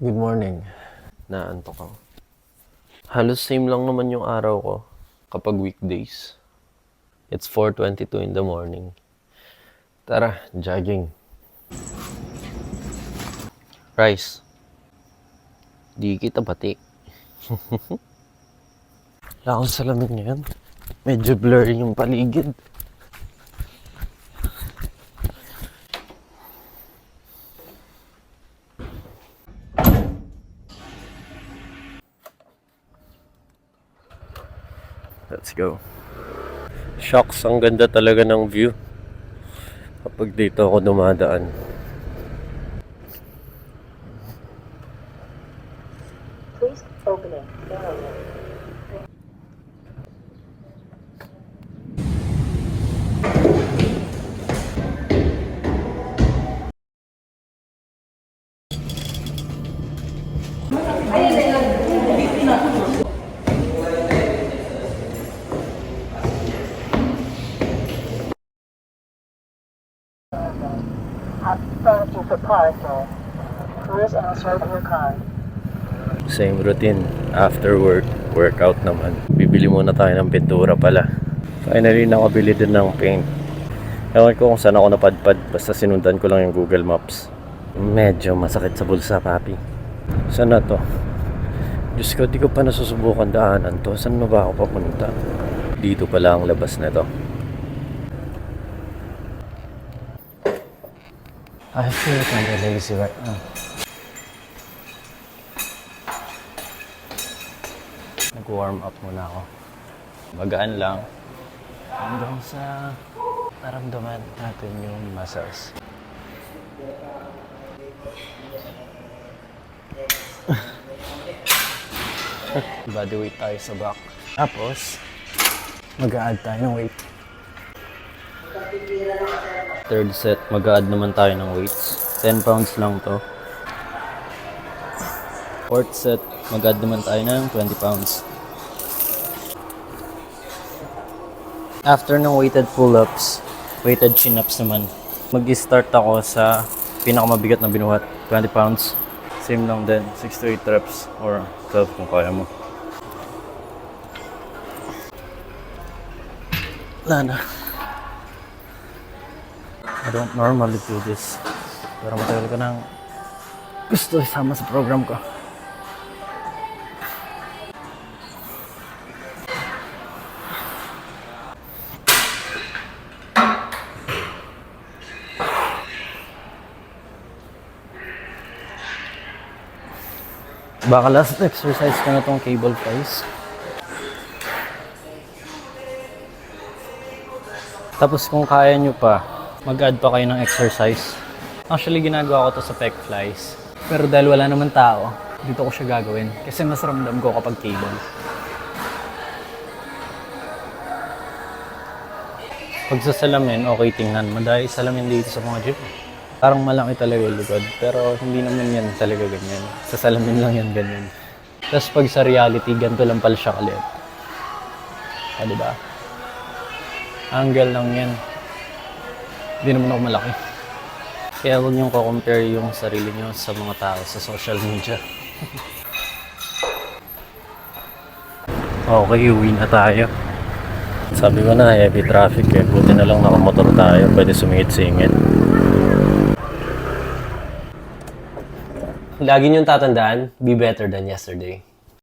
Good morning. Naantok ako. Halos same lang naman yung araw ko kapag weekdays. It's 4:22 in the morning. Tara, jogging. Rice. Di kita batik. Wala akong salamin ngayon. Medyo blurry yung paligid. Let's go. Shocks, ang ganda talaga ng view kapag dito ako dumadaan. Please open it. Thank you for parking. Please enter your car. Same routine. After work, workout naman. Bibili muna tayo ng pintura pala. Finally, nakabili din ng paint. Ewan ko kung saan ako napadpad. Basta sinundan ko lang yung Google Maps. Medyo masakit sa bulsa, papi. Saan na to? Diyos ko, di ko pa nasusubukan daanan to. Saan na ba ako papunta? Dito pala ang labas na to. I feel kind of lazy right now. Nag-warm up muna ako. Magaan lang. Hanggang sa naramdaman natin yung muscles. Body weight tayo sa back. Tapos, mag-a-add tayo ng weight. Third set, mag-a-add naman tayo ng weights. 10 pounds lang to. Fourth set, mag-add naman tayo ng 20 pounds. After ng weighted pull-ups, weighted chin-ups naman. Mag-start ako sa pinakamabigat na binuhat, 20 pounds. Same lang din, 6 to 8 reps or 12 kung kaya mo. Wala na. I don't normally do this. Pero matagal ko nang gusto isama sa program ko. Baka last exercise ko na tong cable flies. Tapos kung kaya nyo pa, mag-add pa kayo ng exercise. Actually, ginagawa ko to sa pec flies. Pero dahil wala naman tao, dito ko siya gagawin. Kasi mas ramdam ko kapag cable. Pag sa salamin, okay tingnan. Madami salamin dito sa mga gym. Parang malaki talaga yung likod. Pero hindi naman yan talaga ganyan. Sa salamin lang yan ganyan. Tapos pag sa reality, ganito lang pala siya kalit. Ah, diba? Angle lang yan. Hindi naman ako malaki. Kaya huwag niyong ko-compare yung sarili niyo sa mga tao sa social media. Okay, uwi na tayo. Sabi ko na, heavy traffic eh. Buti na lang nakamotor tayo. Pwede sumingit-singit. Lagi niyong tatandaan, be better than yesterday.